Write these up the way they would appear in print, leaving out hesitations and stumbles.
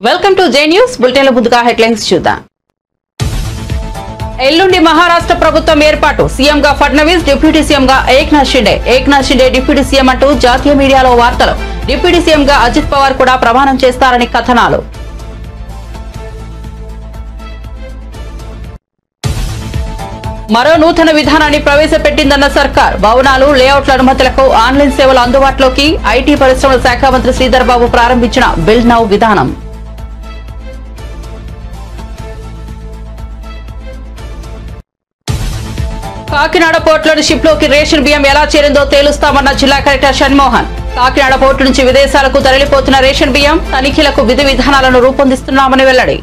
Welcome to J news bulletin లో ముందుగా headlines చూద్దాం. ఎల్లుండి మహారాష్ట్ర ప్రభుత్వం ఏర్పాటు, సీఎంగా ఫడ్నవీస్, డిప్యూటీ సీఎంగా ఏక్నాథ్ షిండే డిప్యూటీ సీఎం అంటూ జాతీయ మీడియాలో వార్తలు. డిప్యూటీ సీఎంగా అజిత్ పవార్ కూడా ప్రమాణం చేస్తారని కథనాలు. మరో నూతన విధానాన్ని ప్రవేశపెట్టిందన్న సర్కార్. భవనాలు, లేఅవుట్ల అనుమతులకు ఆన్లైన్ సేవలు అందుబాటులోకి. ఐటీ పరిశ్రమల శాఖ మంత్రి శ్రీధర్ బాబు ప్రారంభించిన బిల్ నౌ విధానం. కాకినాడ పోర్టులోని షిప్లోకి రేషన్ బియ్యం ఎలా చేరిందో తేలుస్తామన్న జిల్లా కలెక్టర్ షణ్మోహన్. కాకినాడ పోర్టు నుంచి విదేశాలకు తరలిపోతున్న రేషన్ బియ్యం తనిఖీలకు విధి విధానాలను రూపొందిస్తున్నామని వెల్లడి.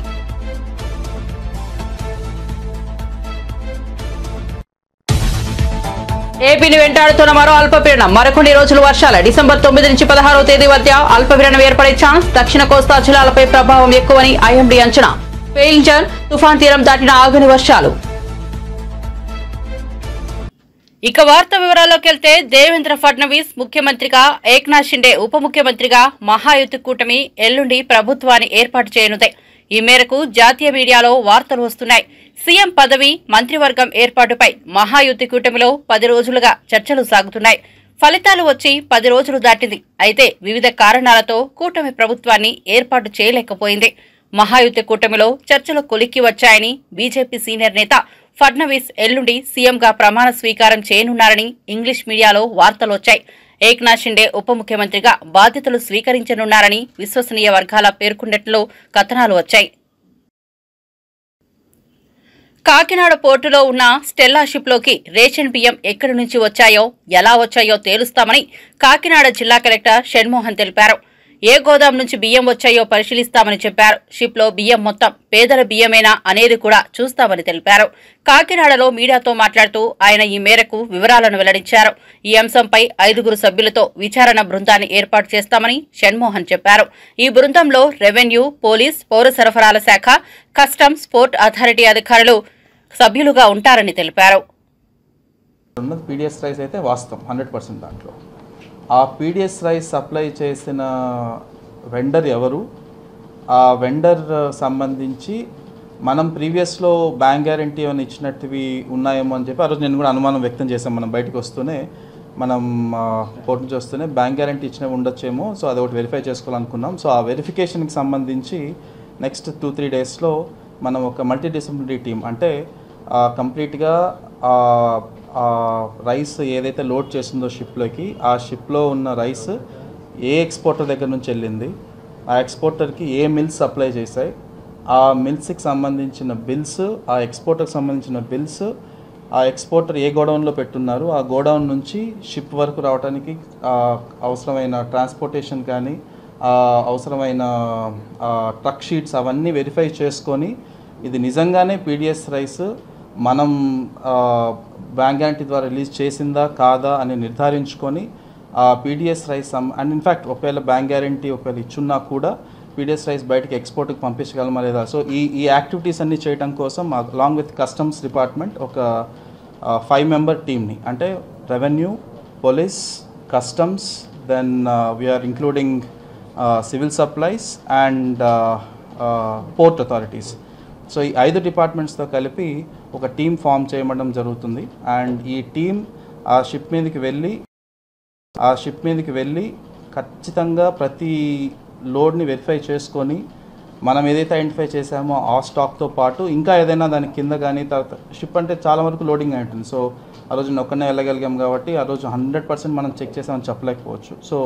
ఏపీని వెంటాడుతున్న మరో అల్పపీడనం, మరికొన్ని రోజులు వర్షాలు. డిసెంబర్ 9 నుంచి 16వ తేదీ మధ్య అల్పపీడనం ఏర్పడే ఛాన్స్. దక్షిణ కోస్తా జిల్లాలపై ప్రభావం ఎక్కువని ఐఎండీ అంచనా. పెయిల్జన్ తుఫాన్ తీరం దాటిన ఆగని వర్షాలు. ఇక వార్త వివరాల్లోకి వెళ్తే, దేవేంద్ర ఫడ్నవీస్ ముఖ్యమంత్రిగా, ఏక్నాథ్ షిండే ఉప ముఖ్యమంత్రిగా మహాయుతి కూటమి ఎల్లుండి ప్రభుత్వాన్ని ఏర్పాటు చేయనుంది. ఈ మేరకు జాతీయ మీడియాలో వార్తలు వస్తున్నాయి. సీఎం పదవి, మంత్రివర్గం ఏర్పాటుపై మహాయుతి కూటమిలో 10 రోజులుగా చర్చలు సాగుతున్నాయి. ఫలితాలు వచ్చి 10 రోజులు దాటింది. అయితే వివిధ కారణాలతో కూటమి ప్రభుత్వాన్ని ఏర్పాటు చేయలేకపోయింది. మహాయుతి కూటమిలో చర్చలు కొలిక్కి వచ్చాయని బీజేపీ సీనియర్ నేత ఫడ్నవీస్ ఎల్లుండి సీఎంగా ప్రమాణ స్వీకారం చేయనున్నారని ఇంగ్లీష్ మీడియాలో వార్తలు వచ్చాయి. ఏక్నాథ్ షిండే ఉప ముఖ్యమంత్రిగా బాధ్యతలు స్వీకరించనున్నారని విశ్వసనీయ వర్గాల పేర్కొన్నట్లు కథనాలు వచ్చాయి. కాకినాడ పోర్టులో ఉన్న స్టెల్లా షిప్లోకి రేషన్ బియ్యం ఎక్కడి నుంచి వచ్చాయో, ఎలా వచ్చాయో తేలుస్తామని కాకినాడ జిల్లా కలెక్టర్ షణ్మోహన్ తెలిపారు. ఏ గోదాం నుంచి బియ్యం వచ్చాయో పరిశీలిస్తామని చెప్పారు. షిప్లో బియ్యం మొత్తం పేదల బియ్యమేనా అనేది కూడా చూస్తామని తెలిపారు. కాకినాడలో మీడియాతో మాట్లాడుతూ ఆయన ఈ మేరకు వివరాలను వెల్లడించారు. ఈ అంశంపై 5 సభ్యులతో విచారణ బృందాన్ని ఏర్పాటు చేస్తామని షణ్మోహన్ చెప్పారు. ఈ బృందంలో రెవెన్యూ, పోలీస్, పౌర సరఫరాల శాఖ, కస్టమ్స్, పోర్ట్ అథారిటీ అధికారులు సభ్యులుగా ఉంటారని తెలిపారు. పీడిఎస్ రైస్ అయితే వాస్తవం 100% దాంట్లో. ఆ పీడిఎస్ రైస్ సప్లై చేసిన వెండర్ ఎవరు, ఆ వెండర్ సంబంధించి మనం ప్రీవియస్లో బ్యాంక్ గ్యారంటీ అని ఇచ్చినట్టువి ఉన్నాయేమో అని చెప్పి ఆ రోజు నేను కూడా అనుమానం వ్యక్తం చేశాం. మనం బయటకు వస్తూనే, మనం కోర్టు నుంచి వస్తూనే బ్యాంక్ గ్యారంటీ ఇచ్చినవి ఉండొచ్చేమో, సో అది ఒకటి వెరిఫై చేసుకోవాలనుకున్నాం. సో ఆ వెరిఫికేషన్కి సంబంధించి నెక్స్ట్ 2-3 డేస్లో మనం ఒక మల్టీడిసిప్లినరీ టీం, అంటే కంప్లీట్గా రైస్ ఏదైతే లోడ్ చేసిందో షిప్లోకి, ఆ షిప్లో ఉన్న రైస్ ఏ ఎక్స్పోర్టర్ దగ్గర నుంచి వెళ్ళింది, ఆ ఎక్స్పోర్టర్కి ఏ మిల్స్ సప్లై చేశాయి, ఆ మిల్స్కి సంబంధించిన బిల్స్, ఆ ఎక్స్పోర్టర్కి సంబంధించిన బిల్స్, ఆ ఎక్స్పోర్టర్ ఏ గోడౌన్లో పెట్టున్నారు, ఆ గోడౌన్ నుంచి షిప్ వరకు రావడానికి అవసరమైన ట్రాన్స్పోర్టేషన్ కానీ, అవసరమైన ట్రక్ షీట్స్ అవన్నీ వెరిఫై చేసుకొని ఇది నిజంగానే పీడిఎస్ రైస్ మనం బ్యాంక్ గ్యారంటీ ద్వారా రిలీజ్ చేసిందా కాదా అని నిర్ధారించుకొని ఆ పీడిఎస్ రైస్ అండ్ ఇన్ఫ్యాక్ట్ ఒకవేళ బ్యాంక్ గ్యారంటీ ఒకవేళ ఇచ్చున్నా కూడా పీడిఎస్ రైస్ బయటకి ఎక్స్పోర్ట్కి పంపించగలమా లేదా. సో ఈ యాక్టివిటీస్ అన్నీ చేయడం కోసం అలాంగ్ విత్ కస్టమ్స్ డిపార్ట్మెంట్ ఒక 5-member టీమ్ని, అంటే revenue, police, customs, then we are including civil supplies and port authorities. So ఈ 5 డిపార్ట్మెంట్స్తో కలిపి ఒక టీం ఫామ్ చేయడం జరుగుతుంది. అండ్ ఈ టీం ఆ షిప్ మీదకి వెళ్ళి ఖచ్చితంగా ప్రతి లోడ్ని వెరిఫై చేసుకొని మనం ఏదైతే ఐడెంటిఫై చేసామో ఆ స్టాక్తో పాటు ఇంకా ఏదైనా దాని కింద కానీ, తర్వాత షిప్ అంటే చాలా వరకు లోడింగ్ అయి ఉంటుంది. సో ఆ రోజు నేను ఒక్కనే వెళ్ళగలిగాం కాబట్టి ఆ రోజు 100% మనం చెక్ చేసామని చెప్పలేకపోవచ్చు. సో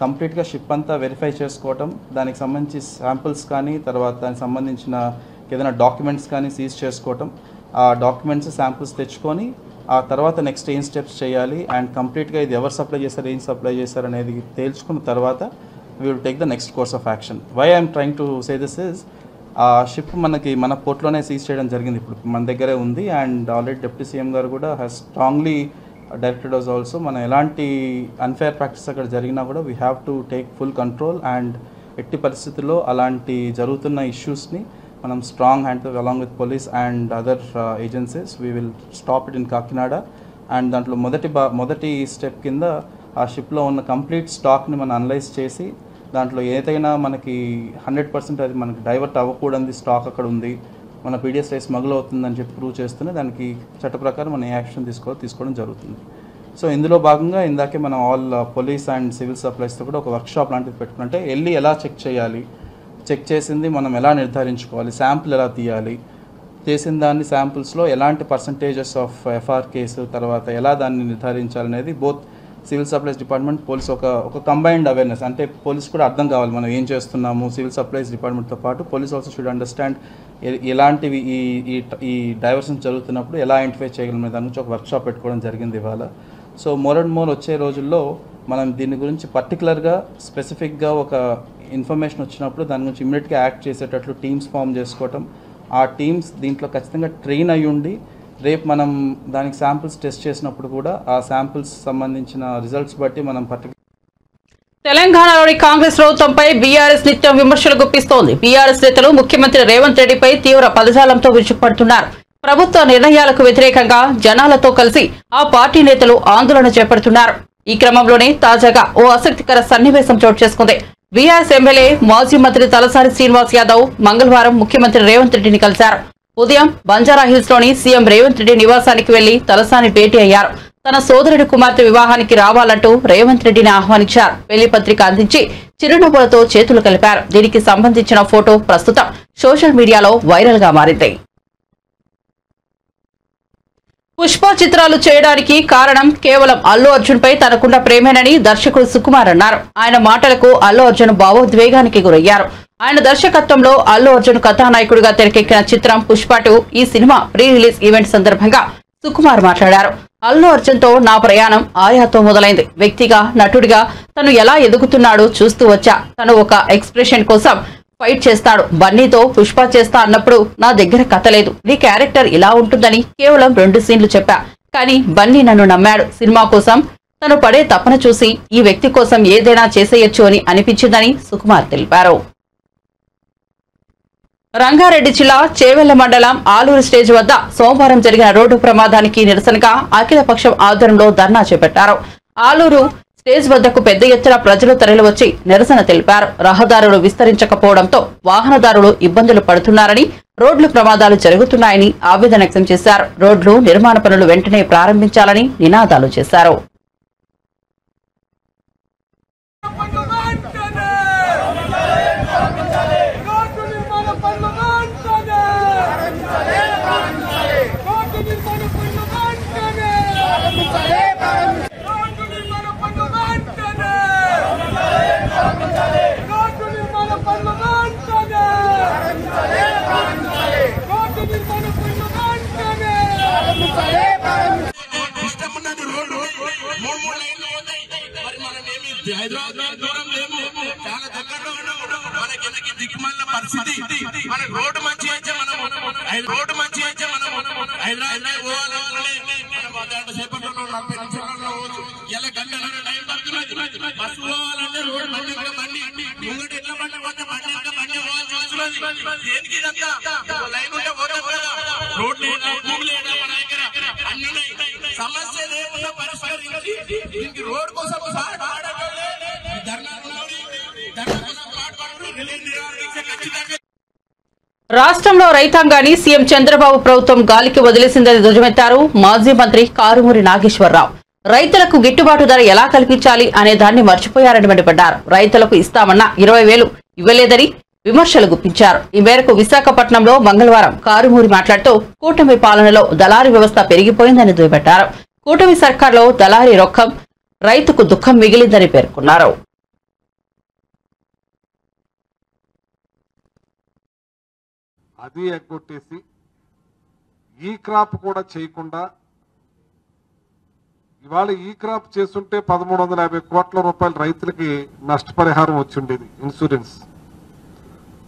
కంప్లీట్గా షిప్ అంతా వెరిఫై చేసుకోవటం, దానికి సంబంధించి శాంపిల్స్ కానీ, తర్వాత దానికి సంబంధించిన ఏదైనా డాక్యుమెంట్స్ కానీ సీజ్ చేసుకోవటం, ఆ డాక్యుమెంట్స్ శాంపిల్స్ తెచ్చుకొని ఆ తర్వాత నెక్స్ట్ ఏం స్టెప్స్ చేయాలి అండ్ కంప్లీట్గా ఇది ఎవరు సప్లై చేశారు, ఏం సప్లై చేశారు అనేది తేల్చుకున్న తర్వాత we will take the next course of action. Why I'm trying to say this is, ఆ షిప్ మన పోర్ట్లోనే సీజ్ చేయడం జరిగింది, ఇప్పుడు మన దగ్గరే ఉంది. అండ్ ఆల్రెడీ డిప్యూటీ సీఎం గారు కూడా has strongly directed us also. మన ఎలాంటి అన్ఫేర్ ప్రాక్టీస్ అక్కడ జరిగినా కూడా we have to take full control. And ఎట్టి పరిస్థితుల్లో అలాంటి జరుగుతున్న ఇష్యూస్ని మనం స్ట్రాంగ్ హ్యాండ్తో along with police and other agencies we will stop it in Kakinada. And దాంట్లో మొదటి స్టెప్ కింద ఆ షిప్లో ఉన్న కంప్లీట్ స్టాక్ని మనం అనలైజ్ చేసి దాంట్లో ఏదైనా మనకి 100% అది మనకి డైవర్ట్ అవ్వకూడదు స్టాక్ అక్కడ ఉంది, మన పీడిఎస్ రైస్ స్మగుల్ అవుతుందని చెప్పి ప్రూవ్ చేస్తూనే దానికి చట్ట ప్రకారం మనం ఏ యాక్షన్ తీసుకోవడం జరుగుతుంది. సో ఇందులో భాగంగా ఇందాకే మనం ఆల్ పోలీస్ అండ్ సివిల్ సప్లైస్తో కూడా ఒక వర్క్షాప్ లాంటిది పెట్టుకుంటే వెళ్ళి ఎలా చెక్ చేయాలి, చెక్ చేసింది మనం ఎలా నిర్ధారించుకోవాలి, శాంపుల్ ఎలా తీయాలి, చేసిన దాన్ని శాంపుల్స్లో ఎలాంటి పర్సంటేజెస్ ఆఫ్ ఎఫ్ఆర్ కేసు తర్వాత ఎలా దాన్ని నిర్ధారించాలనేది both civil supplies department police ఒక కంబైన్డ్ అవేర్నెస్, అంటే పోలీస్ కూడా అర్థం కావాలి మనం ఏం చేస్తున్నాము. సివిల్ సప్లైస్ డిపార్ట్మెంట్తో పాటు పోలీస్ ఆల్సో షుడ్ అండర్స్టాండ్ ఎలాంటివి ఈ డైవర్షన్ జరుగుతున్నప్పుడు ఎలా ఐడెంటిఫై చేయగలమే దాని గురించి ఒక వర్క్షాప్ పెట్టుకోవడం జరిగింది ఇవాళ. సో మోర్ అండ్ మోర్ వచ్చే రోజుల్లో మనం దీని గురించి పర్టికులర్గా స్పెసిఫిక్గా ఒక ఇన్ఫర్మేషన్ వచ్చినప్పుడు దాని గురించి ఇమ్మీడియట్గా యాక్ట్ చేసేటట్లు టీమ్స్ ఫామ్ చేసుకోవటం, ఆ టీమ్స్ దీంట్లో ఖచ్చితంగా ట్రైన్ అయ్యి ఉండి రేపు మనం దానికి శాంపిల్స్ టెస్ట్ చేసినప్పుడు కూడా ఆ శాంపిల్స్ సంబంధించిన రిజల్ట్స్ బట్టి మనం తెలంగాణలోని కాంగ్రెస్ ప్రభుత్వంపై బీఆర్ఎస్ నిత్యం విమర్శలు గుప్పిస్తోంది. బీఆర్ఎస్ నేతలు ముఖ్యమంత్రి రేవంత్ రెడ్డిపై తీవ్ర పదజాలంతో విరుచుకుపడుతున్నారు. ప్రభుత్వ నిర్ణయాలకు వ్యతిరేకంగా జనాలతో కలిసి ఆ పార్టీ నేతలు ఆందోళన చేపడుతున్నారు. ఈ క్రమంలోనే తాజాగా ఓ ఆసక్తికర సన్నివేశం చోటు చేసుకుంది. బీఆర్ఎస్ ఎమ్మెల్యే మాజీ మంత్రి తలసాని శ్రీనివాస్ యాదవ్ మంగళవారం ముఖ్యమంత్రి రేవంత్ రెడ్డిని కలిశారు. ఉదయం బంజారాహిల్స్ లోని సీఎం రేవంత్ రెడ్డి నివాసానికి వెళ్లి తలసాని భేటీ అయ్యారు. తన సోదరుడి కుమార్తె వివాహానికి రావాలంటూ రేవంత్ రెడ్డిని ఆహ్వానించారు. పెళ్లి పత్రిక అందించి చిరునవ్వులతో చేతులు కలిపారు. దీనికి సంబంధించిన ఫోటో ప్రస్తుతం సోషల్ మీడియాలో వైరల్ గా మారింది. పుష్ప చిత్రాలు చేయడానికి కారణం కేవలం అల్లు అర్జున్ పై తనకున్న ప్రేమేనని దర్శకుడు సుకుమార్ అన్నారు. ఆయన మాటలకు అల్లు అర్జున్ భావోద్వేగానికి గురయ్యారు. ఆయన దర్శకత్వంలో అల్లు అర్జున్ కథానాయకుడిగా తెరకెక్కిన చిత్రం పుష్ప 2 ఈ సినిమా ప్రీ రిలీజ్ ఈవెంట్ సందర్భంగా సుకుమార్ మాట్లాడారు. అల్లు అర్జున్ తో నా ప్రయాణం ఆర్యాతో మొదలైంది. వ్యక్తిగా నటుడిగా తను ఎలా ఎదుగుతున్నాడో చూస్తూ వచ్చా. తను ఒక ఎక్స్ప్రెషన్ కోసం ఫైట్ చేస్తాడు. బన్నీతో పుష్ప చేస్తా అన్నప్పుడు నా దగ్గర కథ లేదు, నీ క్యారెక్టర్ ఇలా ఉంటుందని కేవలం 2 సీన్లు చెప్పా. కానీ బన్నీ నన్ను నమ్మాడు. సినిమా కోసం తను పడే తపన చూసి ఈ వ్యక్తి కోసం ఏదైనా చేసేయొచ్చు అని అనిపించిందని సుకుమార్ తెలిపారు. రంగారెడ్డి జిల్లా చేవెళ్ల మండలం ఆలూరు స్టేజ్ వద్ద సోమవారం జరిగిన రోడ్డు ప్రమాదానికి నిరసనగా అఖిలపక్షం ఆధ్వర్యంలో ధర్నా చేపట్టారు. ఆలూరు స్టేజ్ వద్దకు పెద్ద ఎత్తున ప్రజలు తరలివచ్చి నిరసన తెలిపారు. రహదారులు విస్తరించకపోవడంతో వాహనదారులు ఇబ్బందులు పడుతున్నారని, రోడ్లు ప్రమాదాలు జరుగుతున్నాయని ఆవేదన వ్యక్తం చేశారు. రోడ్లు నిర్మాణ పనులు వెంటనే ప్రారంభించాలని నినాదాలు చేశారు. హైదరాబాద్ దూరం లేము, చాలా దగ్గరలో మనకి దిక్కుమల్ల పరిస్థితి. మన రోడ్డు మంచి అయితే మనం హైదరాబాద్ పోవాలంటే సేపట్లో 40 నిమిషాలలో ఎలా గంటన్నర టైం పడుతున్నది. బస్సు పోవాలంటే రోడ్డు బండి ముంగటి ఎట్లా బండి పోతే బండి పోవాల్సి వస్తున్నది. దేనికి లైన్ ఉంటే పోతే రోడ్ లేదా భూమి లేదా మన దగ్గర అన్ని సమస్య లేకుండా పరిష్కరించి దీనికి రోడ్ కోసం రాష్ట్రంలో రైతాంగాన్ని సీఎం చంద్రబాబు ప్రభుత్వం గాలికి వదిలేసిందని ధ్వజమెత్తారు మాజీ మంత్రి కారుమూరి నాగేశ్వరరావు. రైతులకు గిట్టుబాటు ధర ఎలా కల్పించాలి అనే దాన్ని మర్చిపోయారని మండిపడ్డారు. రైతులకు ఇస్తామన్న 20,000 ఇవ్వలేదని విమర్శలు గుప్పించారు. ఈ మేరకు విశాఖపట్నంలో మంగళవారం కారుమూరి మాట్లాడుతూ కూటమి పాలనలో దళారీ వ్యవస్థ పెరిగిపోయిందని దుయ్యబట్టారు. కూటమి సర్కార్లో దళారీ రొక్కం రైతుకు దుఃఖం మిగిలిందని పేర్కొన్నారు. అది ఎగ్గొట్టేసి ఈ క్రాప్ కూడా చేయకుండా ఇవాళ ఈ క్రాప్ చేస్తుంటే 1,350 కోట్ల రూపాయలు రైతులకి నష్టపరిహారం వచ్చిండేది, ఇన్సూరెన్స్.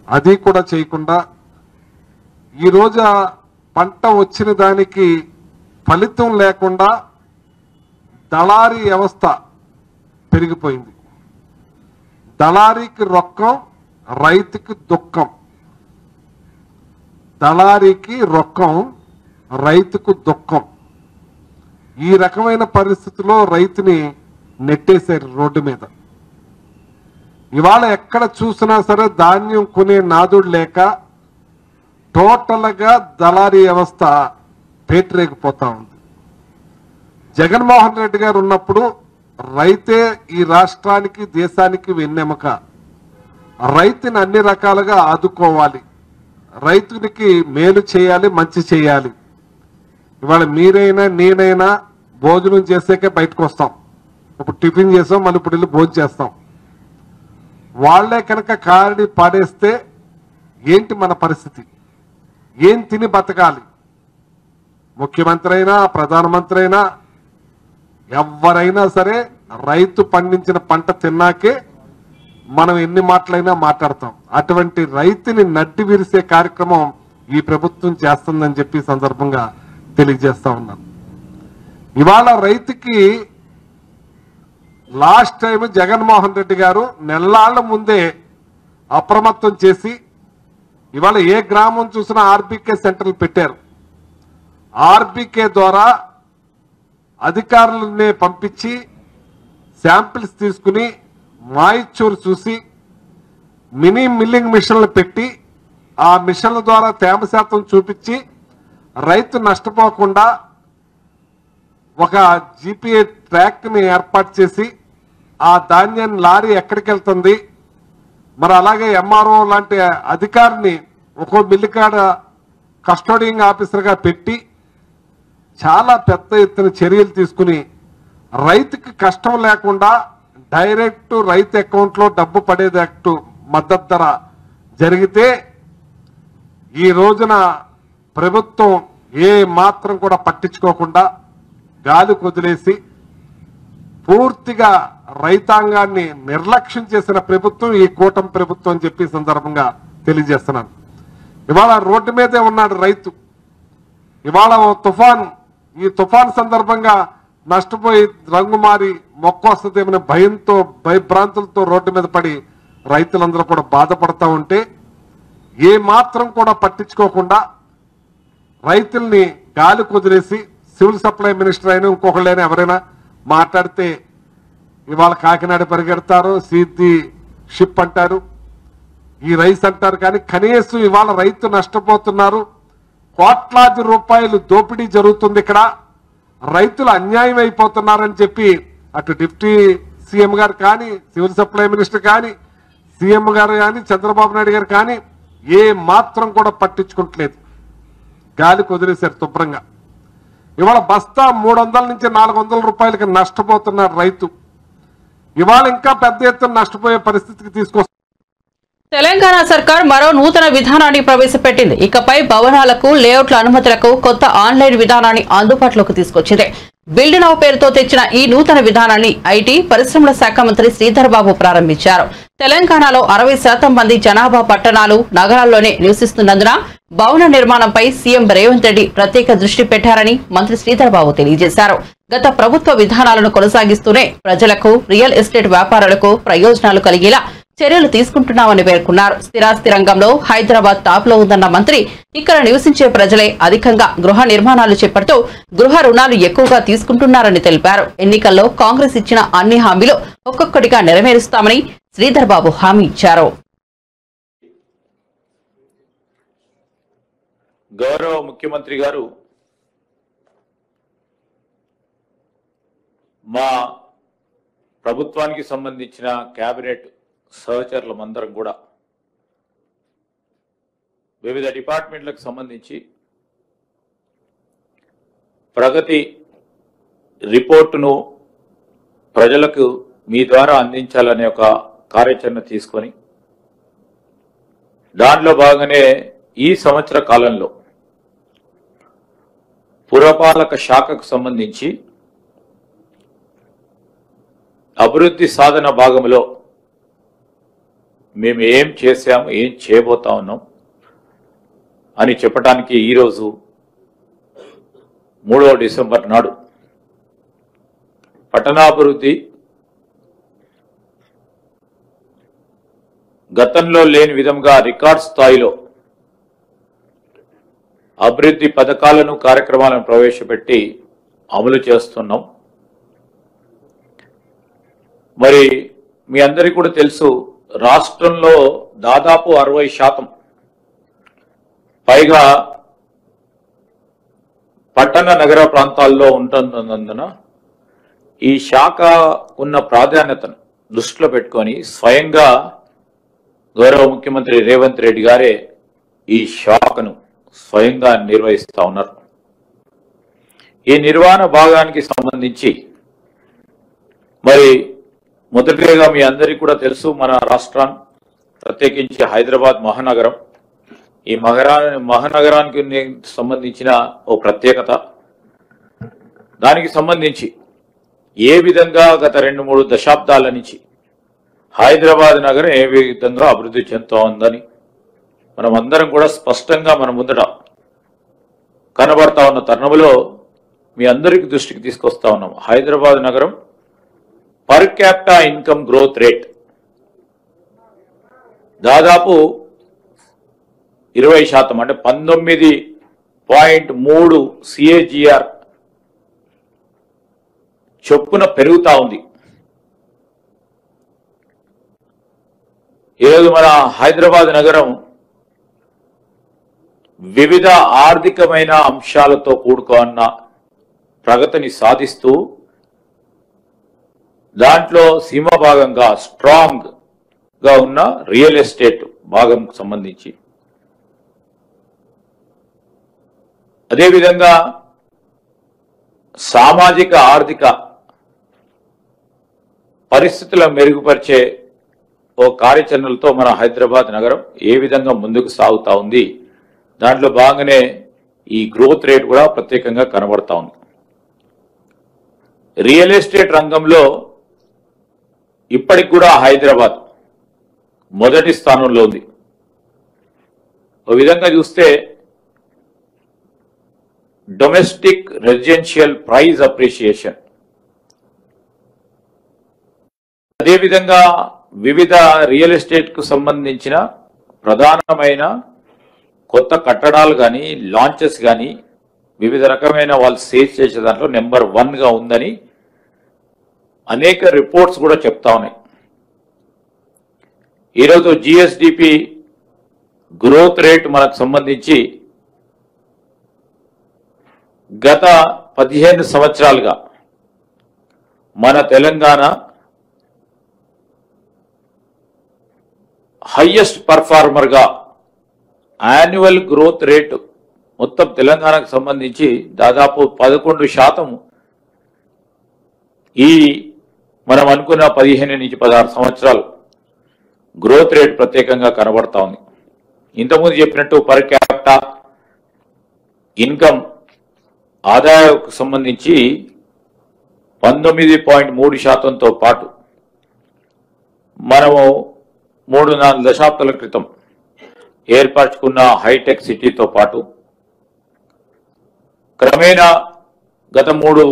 అది కూడా చేయకుండా ఈరోజు పంట వచ్చిన దానికి ఫలితం లేకుండా దళారీ వ్యవస్థ పెరిగిపోయింది. దళారీకి రొక్కం, రైతుకి దుఃఖం. దళారీకి రొక్కం, రైతుకు దుఃఖం. ఈ రకమైన పరిస్థితిలో రైతుని నెట్టేశారు రోడ్డు మీద. ఇవాళ ఎక్కడ చూసినా సరే ధాన్యం కొనే నాదుడు లేక టోటల్గా దళారీ వ్యవస్థ పేటరేగిపోతా ఉంది. జగన్మోహన్ రెడ్డి గారు ఉన్నప్పుడు రైతే ఈ రాష్ట్రానికి దేశానికి వెన్నెముక. రైతుని అన్ని రకాలుగా ఆదుకోవాలి, రైతునికి మేలు చేయాలి, మంచి చేయాలి. ఇవాళ మీరైనా నేనైనా భోజనం చేసాకే బయటకు వస్తాం. ఇప్పుడు టిఫిన్ చేసాం, మళ్ళీ ఇప్పుడు వెళ్ళి భోజనం చేస్తాం. వాళ్లే కనుక కారడి పాడేస్తే ఏంటి మన పరిస్థితి? ఏం తిని బతకాలి? ముఖ్యమంత్రి అయినా ప్రధానమంత్రి అయినా ఎవరైనా సరే రైతు పండించిన పంట తిన్నాకే మనం ఎన్ని మాటలైనా మాట్లాడతాం. అటువంటి రైతుని నడ్డి విరిసే కార్యక్రమం ఈ ప్రభుత్వం చేస్తుందని చెప్పి సందర్భంగా తెలియజేస్తా ఉన్నాను. ఇవాళ రైతుకి లాస్ట్ టైం జగన్మోహన్ రెడ్డి గారు నెల్లాళ్ల ముందే అప్రమత్తం చేసి ఇవాళ ఏ గ్రామం చూసినా ఆర్బీకే సెంటర్లు పెట్టారు. ఆర్బీకే ద్వారా అధికారులనే పంపించి శాంపిల్స్ తీసుకుని మాయిచ్చూరు చూసి మినీ మిల్లింగ్ మిషన్లు పెట్టి ఆ మిషన్ల ద్వారా తేమ శాతం చూపించి రైతు నష్టపోకుండా ఒక జీపీఏ ట్రాక్ని ఏర్పాటు చేసి ఆ ధాన్యాన్ని లారీ ఎక్కడికి వెళ్తుంది, మరి అలాగే ఎంఆర్ఓ లాంటి అధికారిని ఒక్కో మిల్లికాడ కస్టోడియింగ్ ఆఫీసర్గా పెట్టి చాలా పెద్ద ఎత్తున చర్యలు తీసుకుని రైతుకి కష్టం లేకుండా డైరెక్ట్ రైతు అకౌంట్లో డబ్బు పడేటట్టు మద్దతు ధర జరిగితే ఈ రోజున ప్రభుత్వం ఏ మాత్రం కూడా పట్టించుకోకుండా గాలి కొదిలేసి పూర్తిగా రైతాంగాన్ని నిర్లక్ష్యం చేసిన ప్రభుత్వం ఈ కూటమి ప్రభుత్వం అని చెప్పి సందర్భంగా తెలియజేస్తున్నాను. ఇవాళ రోడ్డు మీదే ఉన్నాడు రైతు. ఇవాళ ఈ తుఫాన్ సందర్భంగా నష్టపోయి రంగు మారి మొక్క వస్తుందేమనే భయంతో భయభ్రాంతులతో రోడ్డు మీద పడి రైతులందరూ కూడా బాధపడతా ఉంటే ఏ మాత్రం కూడా పట్టించుకోకుండా రైతుల్ని గాలి కుదిరేసి సివిల్ సప్లై మినిస్టర్ అయినా ఇంకొకళ్ళైనా ఎవరైనా మాట్లాడితే ఇవాళ కాకినాడ పరిగెడతారు, సీది షిప్ అంటారు, ఈ రైస్ అంటారు. కానీ కనీసం ఇవాళ రైతు నష్టపోతున్నారు, కోట్లాది రూపాయలు దోపిడీ జరుగుతుంది, ఇక్కడ రైతులు అన్యాయం అయిపోతున్నారని చెప్పి అటు డిప్యూటీ సీఎం గారు కానీ సివిల్ సప్లై మినిస్టర్ కానీ సీఎం గారు కానీ చంద్రబాబు నాయుడు గారు కానీ ఏ మాత్రం కూడా పట్టించుకోవట్లేదు. గాలి కుదిరేశారు శుభ్రంగా. ఇవాళ బస్తా 300 నుంచి 400 రూపాయలకి నష్టపోతున్నారు రైతు. ఇవాళ ఇంకా పెద్ద ఎత్తున నష్టపోయే పరిస్థితికి తీసుకొస్తారు. తెలంగాణ సర్కార్ మరో నూతన విధానాన్ని ప్రవేశపెట్టింది. ఇకపై భవనాలకు లేఅవుట్ల అనుమతులకు కొత్త ఆన్లైన్ విధానాన్ని అందుబాటులోకి తీసుకొచ్చింది. బిల్డ్ నౌ పేరుతో తెచ్చిన ఈ నూతన విధానాన్ని ఐటీ పరిశ్రమల శాఖ మంత్రి శ్రీధర్ బాబు ప్రారంభించారు. తెలంగాణలో 60% మంది జనాభా పట్టణాలు, నగరాల్లోనే నివసిస్తున్నందున భవన నిర్మాణంపై సీఎం రేవంత్ రెడ్డి ప్రత్యేక దృష్టి పెట్టారని మంత్రి శ్రీధర్ బాబు తెలియజేశారు. గత ప్రభుత్వ విధానాలను కొనసాగిస్తూనే ప్రజలకు, రియల్ ఎస్టేట్ వ్యాపారులకు ప్రయోజనాలు కలిగేలా చర్యలు తీసుకుంటున్నామని పేర్కొన్నారు. స్థిరాస్తి రంగంలో హైదరాబాద్ టాప్ లో ఉందన్న మంత్రి ఇక్కడ నివసించే ప్రజలే అధికంగా గృహ నిర్మాణాలు చేపడుతూ గృహ రుణాలు ఎక్కువగా తీసుకుంటున్నారని తెలిపారు. ఎన్నికల్లో కాంగ్రెస్ ఇచ్చిన అన్ని హామీలు ఒక్కొక్కటిగా నెరవేరుస్తామని శ్రీధర్ బాబు హామీ ఇచ్చారు. గౌరవ ముఖ్యమంత్రి గారు మా ప్రభుత్వానికి సంబంధించిన కేబినెట్ సహచరులమందరం కూడా వివిధ డిపార్ట్మెంట్లకు సంబంధించి ప్రగతి రిపోర్టును ప్రజలకు మీ ద్వారా అందించాలనే ఒక కార్యాచరణ తీసుకొని దాంట్లో భాగంగానే ఈ సంవత్సర కాలంలో పురపాలక శాఖకు సంబంధించి అభివృద్ధి సాధన భాగంలో మేము ఏం చేశాము, ఏం చేయబోతా ఉన్నాం అని చెప్పడానికి ఈరోజు 3వ డిసెంబర్ నాడు పట్టణాభివృద్ధి గతంలో లేని విధంగా రికార్డ్ స్థాయిలో అభివృద్ధి పథకాలను, కార్యక్రమాలను ప్రవేశపెట్టి అమలు చేస్తున్నాం. మరి మీ అందరికీ కూడా తెలుసు, రాష్ట్రంలో దాదాపు 60% పైగా పట్టణ నగర ప్రాంతాల్లో ఉంటున్నందున ఈ శాఖ ఉన్న ప్రాధాన్యతను దృష్టిలో పెట్టుకొని స్వయంగా గౌరవ ముఖ్యమంత్రి రేవంత్ రెడ్డి గారే ఈ శాఖను స్వయంగా నిర్వహిస్తా ఉన్నారు. ఈ నిర్వహణ భాగానికి సంబంధించి మరి మొదటిగా మీ అందరికీ కూడా తెలుసు, మన రాష్ట్రం ప్రత్యేకించి హైదరాబాద్ మహానగరం, ఈ మహానగరానికి సంబంధించిన ఓ ప్రత్యేకత, దానికి సంబంధించి ఏ విధంగా గత 2-3 దశాబ్దాల నుంచి హైదరాబాద్ నగరం ఏ విధంగా అభివృద్ధి చెందుతూ ఉందని మనం అందరం కూడా స్పష్టంగా మన ముందట కనబడతా ఉన్న తరుణంలో మీ అందరికి దృష్టికి తీసుకొస్తా ఉన్నాం. హైదరాబాద్ నగరం per capita income growth rate దాదాపు 20%, అంటే 19.3 CAGR చొప్పున పెరుగుతా ఉంది. ఈరోజు మన హైదరాబాద్ నగరం వివిధ ఆర్థికమైన అంశాలతో కూడుకున్న ప్రగతిని సాధిస్తూ దాంట్లో సీమ భాగంగా స్ట్రాంగ్ గా ఉన్న రియల్ ఎస్టేట్ భాగం సంబంధించి, అదేవిధంగా సామాజిక ఆర్థిక పరిస్థితులను మెరుగుపరిచే ఓ కార్యాచరణలతో మన హైదరాబాద్ నగరం ఏ విధంగా ముందుకు సాగుతా ఉంది, దాంట్లో భాగంగానే ఈ గ్రోత్ రేట్ కూడా ప్రత్యేకంగా కనబడతా ఉంది. రియల్ ఎస్టేట్ రంగంలో ఇప్పటికి కూడా హైదరాబాద్ మొదటి స్థానంలో ఉంది. ఓ విధంగా చూస్తే డొమెస్టిక్ రెసిడెన్షియల్ ప్రైస్ అప్రిషియేషన్, అదేవిధంగా వివిధ రియల్ ఎస్టేట్ కు సంబంధించిన ప్రధానమైన కొత్త కట్టడాలు కానీ లాంచెస్ కానీ వివిధ రకమైన వాళ్ళు సేల్ చేసే దాంట్లో నెంబర్ 1గా ఉందని అనేక రిపోర్ట్స్ కూడా చెప్తా ఉన్నాయి. ఈరోజు జిఎస్డిపి గ్రోత్ రేట్ మనకు సంబంధించి గత 15 సంవత్సరాలుగా మన తెలంగాణ హైయెస్ట్ పర్ఫార్మర్ గా యాన్యువల్ గ్రోత్ రేటు మొత్తం తెలంగాణకు సంబంధించి దాదాపు 11% ఈ మనం అనుకున్న 15 నుంచి 16 సంవత్సరాలు గ్రోత్ రేట్ ప్రత్యేకంగా కనబడతా ఉంది. ఇంతకుముందు చెప్పినట్టు పర్ క్యాపిటా ఇన్కమ్ ఆదాయకు సంబంధించి 19.3%తో పాటు మనము 3-4 దశాబ్దాల క్రితం ఏర్పరచుకున్న హైటెక్ సిటీతో పాటు క్రమేణా గత 3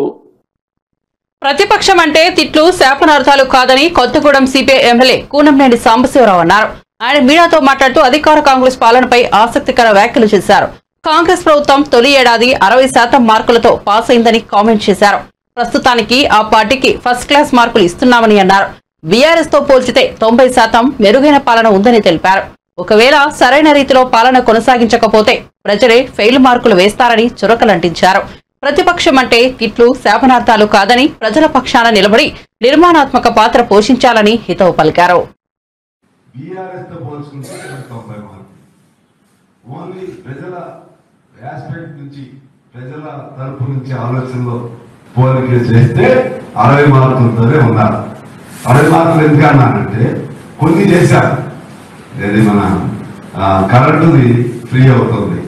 ప్రతిపక్షం అంటే తిట్లు శాపనార్థాలు కాదని కొత్తగూడెం సిపిఐ ఎమ్మెల్యే కూనంనేని సాంబశివరావు అన్నారు. ఆయన మీడియాతో మాట్లాడుతూ అధికార కాంగ్రెస్ పాలనపై ఆసక్తికర వ్యాఖ్యలు చేశారు. కాంగ్రెస్ ప్రభుత్వం తొలి ఏడాది 60% మార్కులతో పాస్ అయిందని కామెంట్ చేశారు. ప్రస్తుతానికి ఆ పార్టీకి ఫస్ట్ క్లాస్ మార్కులు ఇస్తున్నామని అన్నారు. బీఆర్ఎస్ తో పోల్చితే 90% మెరుగైన పాలన ఉందని తెలిపారు. ఒకవేళ సరైన రీతిలో పాలన కొనసాగించకపోతే ప్రజలే ఫెయిల్ మార్కులు వేస్తారని చురకలంటించారు. ప్రతిపక్షం అంటే తిట్లు శాపనార్థాలు కాదని ప్రజల పక్షాన నిలబడి నిర్మాణాత్మక పాత్ర పోషించాలని హితవు పలికారు. ప్రజల తరపు నుంచి ఆలోచనలో పోలిక చేస్తే 60 మార్కులతోనే ఉన్నారు. 60 మార్కులు ఎందుకన్నానంటే కొన్ని చేశారు. ఏది మన కరెంటుది ఫ్రీ అవుతుంది,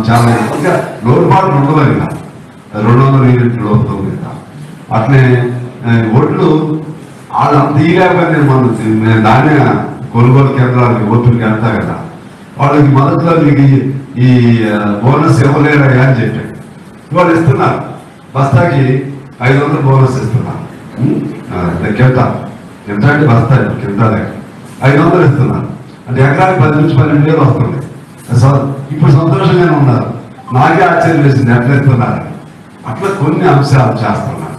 చాలా ఇంకా లోటుపాట్లు ఉండదు, ఇంకా 200 యూనిట్లు అవుతుంది. అట్లే ఒడ్లు వాళ్ళు అంత ఇయలేకపోతే నేను ధాన్య కొనుగోలు కేంద్రాలకి ఓటుకి వెళ్తా కదా, వాళ్ళకి మొదట్లో మీకు ఈ బోనస్ ఇవ్వలేరా అని చెప్పారు. వాళ్ళు ఇస్తున్నారు, బస్తాకి 500 బోనస్ ఇస్తున్నారు. కింద అంటే బస్తా కింద 500 ఇస్తున్నారు అంటే ఎకరానికి 10 నుంచి 12 వేలు వస్తుంది. ఇప్పుడు సంతోషంగానే ఉన్నారు. నాకే ఆశ్చర్యం వేసింది ఎట్లా ఇస్తున్నారు. అట్లా కొన్ని అంశాలు చేస్తున్నారు.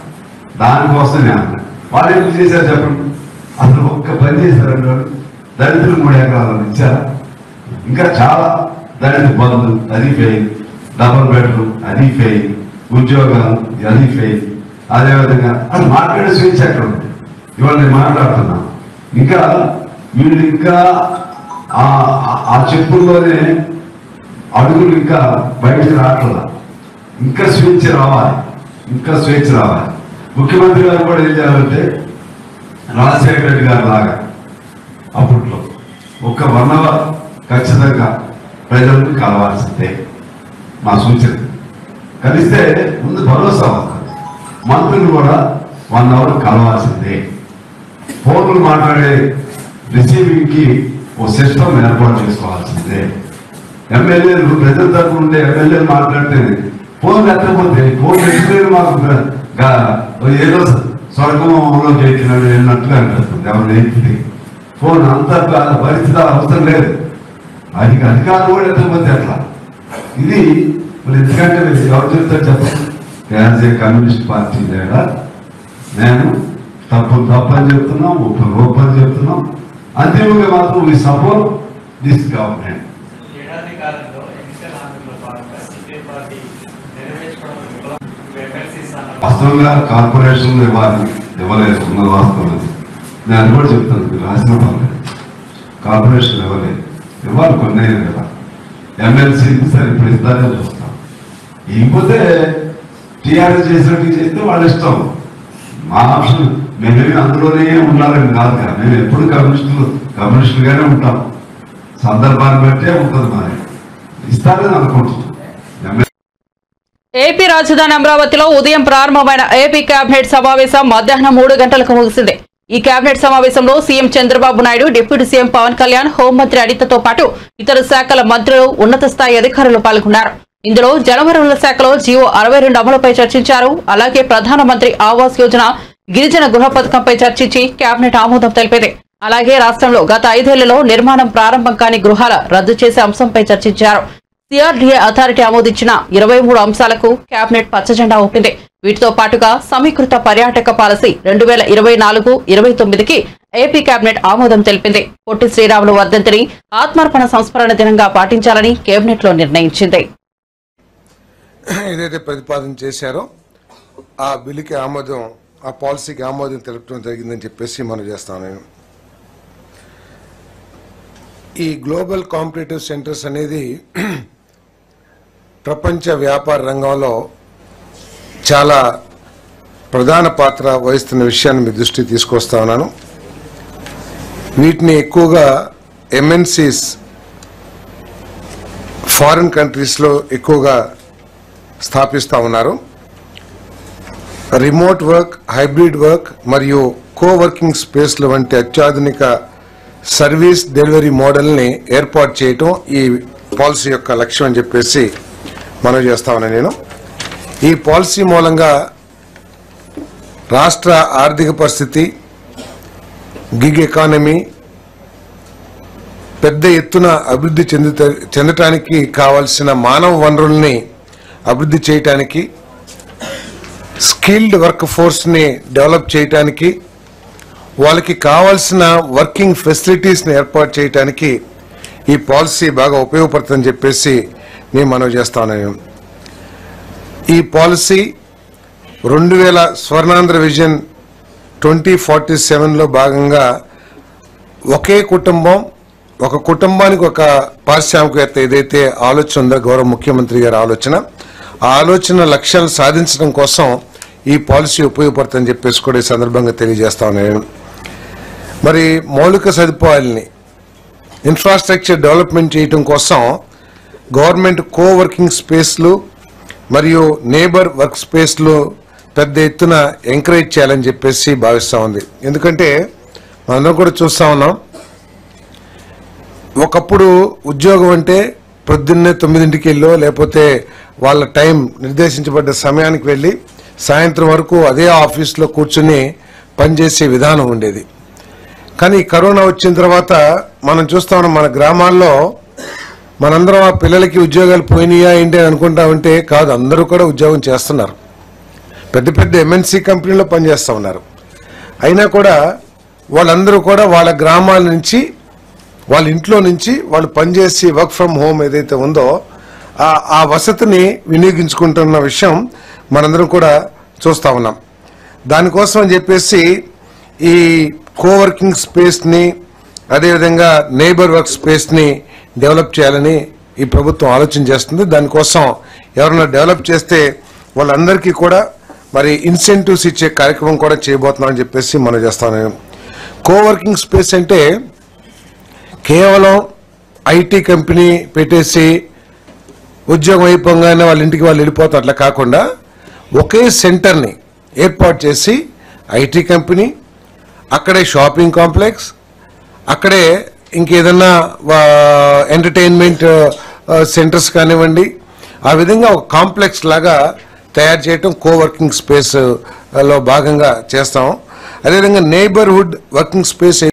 దానికోసం నేను వాళ్ళు ఎందుకు చేశారు చెప్పండి. అసలు ఒక్క పని చేశారండి వాళ్ళు. దళితులు 3 ఎకరాలు ఇచ్చారా? ఇంకా చాలా దళిత బంధు అది ఫెయిల్, డబుల్ బెడ్రూమ్ అది ఫెయిల్, ఉద్యోగాలు అది ఫెయిల్. అదేవిధంగా అది మాట్లాడే స్వేచ్ఛ ఎక్కడ ఉంది? ఇవాళ నేను మాట్లాడుతున్నా. ఇంకా వీళ్ళు ఇంకా ఆ చెప్పుల్లోనే అడుగులు ఇంకా బయటకు రావట్లా. ఇంకా స్వేచ్ఛ రావాలి, ఇంకా స్వేచ్ఛ రావాలి. ముఖ్యమంత్రి గారు కూడా ఏం చేయాలంటే రాజశేఖర రెడ్డి గారు లాగా అప్పట్లో ఒక్క 1 అవర్ ఖచ్చితంగా ప్రజలకు కలవాల్సిందే మా సూచన. కలిస్తే ముందు భరోసా వస్తుంది. మంత్రులు కూడా 1 అవర్ కలవాల్సిందే. ఫోన్లు మాట్లాడే రిసీవింగ్ కి ఓ సిస్టమ్ ఏర్పాటు చేసుకోవాల్సిందే. ఎమ్మెల్యేలు ప్రజల తరఫున ఉండే ఎమ్మెల్యేలు మాట్లాడితే ఫోన్లు ఎత్తకపోతే ఫోన్ ఎత్తులేదు మాకు ఏదో స్వర్గంలోకి ఎక్కినాడు వెళ్ళినట్టుగా అనిపిస్తుంది. ఎవరు ఎత్తితే ఫోన్ అంత పరిస్థితి అవసరం లేదు. అధికారులు కూడా ఎత్తకపోతే అట్లా. ఇది మరి ఎందుకంటే ఎవరు చెప్తారు చెప్పండి? యాజ్ ఏ కమ్యూనిస్ట్ పార్టీ లేదా నేను తప్పని చెప్తున్నాం, ఒప్పని చెప్తున్నాం. అంతిమంగా మాత్రం వీ సపోర్ట్ దిస్ గవర్నమెంట్. వాస్తవంగా కార్పొరేషన్లు ఇవ్వలేదు, ఉన్నది వాస్తవం. నేను అది కూడా చెప్తాను, మీరు రాసిన పర్లేదు. కార్పొరేషన్ ఇవ్వాలి కొన్ని కదా. ఎమ్మెల్సీ సరే ఇప్పుడు ఇస్తారని చూస్తాం. ఇకపోతే టీఆర్ఎస్ చేసినట్టు చేస్తే వాళ్ళ ఇష్టం. మా ఆప్షన్ మేమేమి అందులోనే ఉండాలని కాదు కదా. మేము ఎప్పుడు కమ్యూనిస్టులుగానే ఉంటాం. సందర్భాన్ని బట్టే ఉంటుంది. మరి ఇస్తారని అనుకుంటున్నాం. ఏపీ రాజధాని అమరావతిలో ఉదయం ప్రారంభమైన ఏపీ కేబినెట్ సమావేశం మధ్యాహ్నం 3 గంటలకు ముగిసింది. ఈ కేబినెట్ సమావేశంలో CM Chandrababu Naidu, deputy CM Pawan Kalyan, హోంమంత్రి అనితతో పాటు ఇతర శాఖల మంత్రులు, ఉన్నత స్థాయి అధికారులు పాల్గొన్నారు. ఇందులో జలవనరుల శాఖలో జియో 62 అమలుపై చర్చించారు. అలాగే ప్రధానమంత్రి ఆవాస్ యోజన, గిరిజన గృహ పథకంపై చర్చించి కేబినెట్ ఆమోదం తెలిపింది. అలాగే రాష్ట్రంలో గత 5 ఏళ్లలో నిర్మాణం ప్రారంభం కాని గృహాల రద్దు చేసే అంశంపై చర్చించారు. సిఆర్డీఏ అథారిటీ ఆమోదించిన 23 అంశాలకు కేబినెట్ పచ్చజెండా ఊపింది. వీటితో పాటుగా సమీకృత పర్యాటక పాలసీ 2024-29కి ఏపీ కేబినెట్ ఆమోదం తెలిపింది. పొట్టి శ్రీరాములు వర్ధంతిని ఆత్మార్పణ సంస్మరణ దినంగా పాటించాలని కేబినెట్ లో నిర్ణయించింది. ఏదైతే ప్రతిపాదన చేశారో ఆ బిల్లుకి ఆమోదం, ఆ పాలసీకి ఆమోదం తెలపడం జరిగిందని చెప్పేసి మనం చేస్తాం. నేను ఈ గ్లోబల్ కాంపిటేటివ్ సెంటర్స్ అనేది ప్రపంచ వ్యాపార రంగంలో చాలా ప్రధాన పాత్ర వహిస్తున్న విషయాన్ని మీ దృష్టికి తీసుకొస్తా ఉన్నాను. వీటిని ఎక్కువగా ఎంఎన్సీస్ ఫారిన్ కంట్రీస్లో ఎక్కువగా స్థాపిస్తూ ఉన్నారు. రిమోట్ వర్క్, హైబ్రిడ్ వర్క్ మరియు కోవర్కింగ్ స్పేస్ల వంటి అత్యాధునిక సర్వీస్ డెలివరీ మోడల్ని ఏర్పాటు చేయటం ఈ పాలసీ యొక్క లక్ష్యం అని చెప్పేసి మనం చేస్తా ఉన్నాను. నేను ఈ పాలసీ మూలంగా రాష్ట్ర ఆర్థిక పరిస్థితి, గిగ్ ఎకానమీ పెద్ద ఎత్తున అభివృద్ధి చెందటానికి కావాల్సిన మానవ వనరుల్ని అభివృద్ధి చేయటానికి, స్కిల్డ్ వర్క్ ఫోర్స్ని డెవలప్ చేయటానికి, వాళ్ళకి కావాల్సిన వర్కింగ్ ఫెసిలిటీస్ని ఏర్పాటు చేయటానికి ఈ పాలసీ బాగా ఉపయోగపడుతుందని చెప్పేసి నేను మనవి చేస్తాను. ఈ పాలసీ 2000 స్వర్ణాంధ్ర విజన్ 2047లో భాగంగా ఒకే కుటుంబం, ఒక కుటుంబానికి ఒక పారిశ్రామికవేత్త ఏదైతే ఆలోచన ఉందో గౌరవ ముఖ్యమంత్రి గారి ఆలోచన, ఆ ఆలోచన లక్ష్యాలను సాధించడం కోసం ఈ పాలసీ ఉపయోగపడుతుందని చెప్పేసి కూడా ఈ సందర్భంగా తెలియజేస్తా ఉన్నాను. మరి మౌలిక సదుపాయాలని ఇన్ఫ్రాస్ట్రక్చర్ డెవలప్మెంట్ చేయడం కోసం గవర్నమెంట్ కోవర్కింగ్ స్పేస్లు మరియు నేబర్ వర్క్ స్పేస్లు పెద్ద ఎత్తున ఎంకరేజ్ చేయాలని చెప్పేసి భావిస్తూ ఉంది. ఎందుకంటే మనందరం కూడా చూస్తూ ఉన్నాం, ఒకప్పుడు ఉద్యోగం అంటే పొద్దున్నే 9ంటికి వెళ్ళో లేకపోతే వాళ్ళ టైం నిర్దేశించబడ్డ సమయానికి వెళ్ళి సాయంత్రం వరకు అదే ఆఫీస్లో కూర్చుని పనిచేసే విధానం ఉండేది. కానీ కరోనా వచ్చిన తర్వాత మనం చూస్తా ఉన్నాం, మన గ్రామాల్లో మనందరం ఆ పిల్లలకి ఉద్యోగాలు పోయినాయా ఏంటి అని అనుకుంటా ఉంటే కాదు, అందరూ కూడా ఉద్యోగం చేస్తున్నారు. పెద్ద పెద్ద ఎంఎన్సీ కంపెనీలో పనిచేస్తూ ఉన్నారు. అయినా కూడా వాళ్ళందరూ కూడా వాళ్ళ గ్రామాల నుంచి వాళ్ళ ఇంట్లో నుంచి వాళ్ళు పనిచేసి వర్క్ ఫ్రమ్ హోమ్ ఏదైతే ఉందో ఆ వసతిని వినియోగించుకుంటున్న విషయం మనందరం కూడా చూస్తా ఉన్నాం. దానికోసం అని చెప్పేసి ఈ కోవర్కింగ్ స్పేస్ని అదేవిధంగా నేబర్ వర్క్ స్పేస్ని డెవలప్ చేయాలని ఈ ప్రభుత్వం ఆలోచన చేస్తుంది. దానికోసం ఎవరైనా డెవలప్ చేస్తే వాళ్ళందరికీ కూడా మరి ఇన్సెంటివ్స్ ఇచ్చే కార్యక్రమం కూడా చేయబోతున్నామని చెప్పేసి మనం చేస్తాను. కోవర్కింగ్ స్పేస్ అంటే కేవలం ఐటీ కంపెనీ పెట్టేసి ఉద్యోగం అయిపోగానే వాళ్ళ ఇంటికి వాళ్ళు వెళ్ళిపోతారు అట్లా కాకుండా ఒకే సెంటర్ని ఏర్పాటు చేసి ఐటీ కంపెనీ, అక్కడే షాపింగ్ కాంప్లెక్స్, అక్కడే ఇంకేదన్నా ఎంటర్టైన్మెంట్ సెంటర్స్ కానివ్వండి, ఆ విధంగా ఒక కాంప్లెక్స్ లాగా తయారు చేయటం కోవర్కింగ్ స్పేస్ లో భాగంగా చేస్తాం. అదేవిధంగా neighbourhood working space.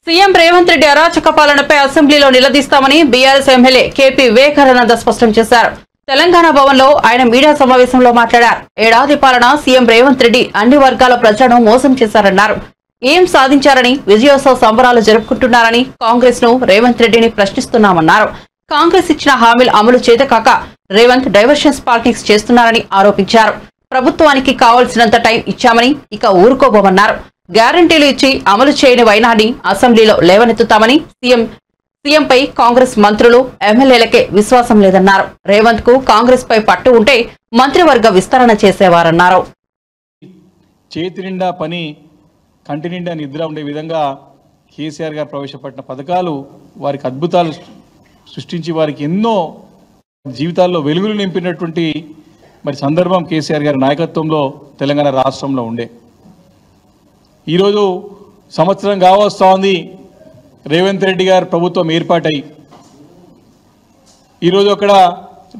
CM Revanth Reddy అరాచక పాలనపై అసెంబ్లీలో నిలదీస్తామని బీఆర్ఎస్ ఎమ్మెల్యే కేపీ వివేకానంద స్పష్టం చేశారు. తెలంగాణ భవన్ లో ఆయన మీడియా సమావేశంలో మాట్లాడారు. ఏడాది పాలన సీఎం రేవంత్ రెడ్డి అన్ని వర్గాల ప్రజలను మోసం చేశారన్నారు. ఏం సాధించారని విజయోత్సవ సంబరాలు జరుపుకుంటున్నారని కాంగ్రెస్ ను రేవంత్ రెడ్డిని ప్రశ్నిస్తున్నామన్నారు. కాంగ్రెస్ ఇచ్చిన హామీలు అమలు చేతకాక రేవంత్ డైవర్షన్స్ పాలిటిక్స్ చేస్తున్నారని ఆరోపించారు. ప్రభుత్వానికి కావాల్సినంత టైం ఇచ్చామని ఇక ఊరుకోబోమన్నారు. గ్యారంటీలు ఇచ్చి అమలు చేయని వైనాన్ని అసెంబ్లీలో లేవనెత్తుతామని సీఎంపై కాంగ్రెస్ మంత్రులు ఎమ్మెల్యేలకే విశ్వాసం లేదన్నారు. రేవంత్ కు కాంగ్రెస్ పై పట్టు ఉంటే మంత్రివర్గ విస్తరణ చేసేవారన్నారు. చేతి నిండా పని కంటి నిండా నిద్ర ఉండే విధంగా కేసీఆర్ గారు ప్రవేశపెట్టిన పథకాలు వారికి అద్భుతాలు సృష్టించి వారికి ఎన్నో జీవితాల్లో వెలుగులు నింపినటువంటి మరి సందర్భం కేసీఆర్ గారి నాయకత్వంలో తెలంగాణ రాష్ట్రంలో ఉండే. ఈరోజు సంవత్సరం కావస్తా ఉంది రేవంత్ రెడ్డి గారి ప్రభుత్వం ఏర్పాటై. ఈరోజు అక్కడ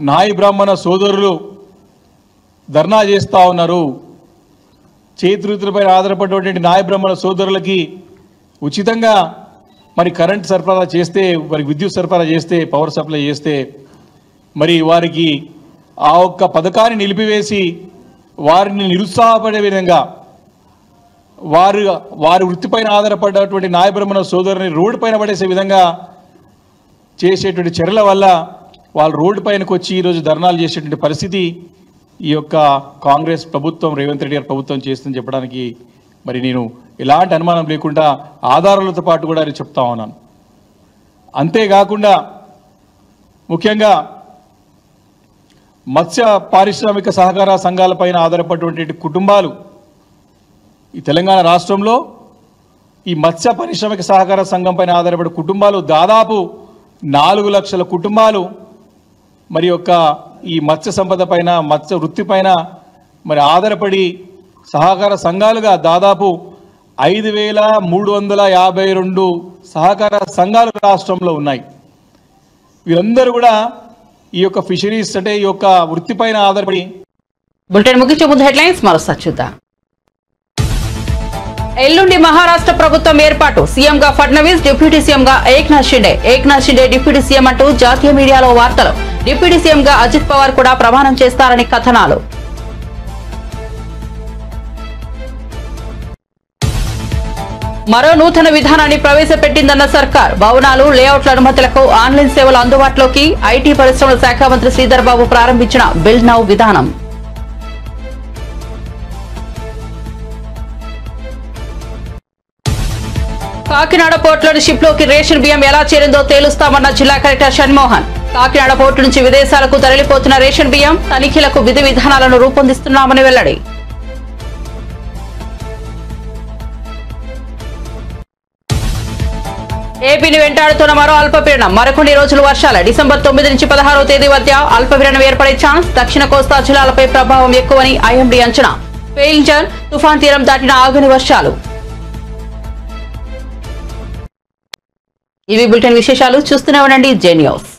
నాయి బ్రాహ్మణ సోదరులు ధర్నా చేస్తూ ఉన్నారు. చేతివృత్తులపై ఆధారపడినటువంటి నాయ బ్రాహ్మణ సోదరులకి ఉచితంగా మరి కరెంట్ సరఫరా చేస్తే, వారికి విద్యుత్ సరఫరా చేస్తే, పవర్ సప్లై చేస్తే మరి వారికి ఆ ఒక్క పథకాన్ని నిలిపివేసి వారిని నిరుత్సాహపడే విధంగా వారి వృత్తిపైన ఆధారపడ్డటువంటి నాయ బ్రాహ్మణ సోదరుని రోడ్డు పైన పడేసే విధంగా చేసేటువంటి చర్యల వల్ల వాళ్ళు రోడ్డు పైనకు వచ్చి ఈరోజు ధర్నాలు చేసేటువంటి పరిస్థితి ఈ యొక్క కాంగ్రెస్ ప్రభుత్వం, రేవంత్ రెడ్డి గారి ప్రభుత్వం చేస్తుందని చెప్పడానికి మరి నేను ఎలాంటి అనుమానం లేకుండా ఆధారాలతో పాటు కూడా చెప్తా ఉన్నాను. అంతేకాకుండా ముఖ్యంగా మత్స్య పారిశ్రామిక సహకార సంఘాలపైన ఆధారపడినటువంటి కుటుంబాలు ఈ తెలంగాణ రాష్ట్రంలో ఈ మత్స్య పారిశ్రామిక సహకార సంఘం పైన ఆధారపడే కుటుంబాలు దాదాపు 4 లక్షల కుటుంబాలు మరి యొక్క ఈ మత్స్య సంపద పైన, మత్స్య వృత్తి పైన మరి ఆధారపడి సహకార సంఘాలుగా దాదాపు 5,352 సహకార సంఘాలు రాష్ట్రంలో ఉన్నాయి. వీరందరూ కూడా ఈ యొక్క ఫిషరీస్ అంటే ఈ యొక్క వృత్తి పైన ఆధారపడి. బులెటిన్ ముగించే ముందు హెడ్లైన్స్ మరోసారి చూద్దాం. ఎల్లుండి మహారాష్ట్ర ప్రభుత్వం ఏర్పాటు. సీఎంగా ఫడ్నవీస్, డిప్యూటీ సీఎంగా ఏక్నాథ్ షిండే డిప్యూటీ సీఎం అంటూ జాతీయ మీడియాలో వార్తలు. డిప్యూటీ సీఎంగా అజిత్ పవార్ కూడా ప్రమాణం చేస్తారని కథనాలు. మరో నూతన విధానాన్ని ప్రవేశపెట్టిందన్న సర్కార్. భవనాలు, లేఅవుట్ల అనుమతులకు ఆన్లైన్ సేవలు అందుబాటులోకి. ఐటీ పరిశ్రమల శాఖ మంత్రి శ్రీధర్ బాబు ప్రారంభించిన బిల్ నౌ విధానం. కాకినాడ పోర్టులోని షిప్లోకి రేషన్ బియ్యం ఎలా చేరిందో తేలుస్తామన్న జిల్లా కలెక్టర్ షణ్మోహన్. కాకినాడ పోర్టు నుంచి విదేశాలకు తరలిపోతున్న రేషన్ బియ్యం తనిఖీలకు విధి విధానాలను రూపొందిస్తున్నామని వెల్లడి. ఏపీని వెంటాడుతున్న మరో అల్పపీడనం. మరికొన్ని రోజులు వర్షాలు. డిసెంబర్ 9 నుంచి 16వ తేదీ మధ్య అల్పపీడనం ఏర్పడే ఛాన్స్. దక్షిణ కోస్తా జిల్లాలపై ప్రభావం ఎక్కువని ఐఎండీ అంచనా. ఫెయిల్జర్ తుఫాన్ తీరం దాటిన ఆగని వర్షాలు. ఇవి బులెటిన్ విశేషాలు. చూస్తూనే ఉండండి జే న్యూస్.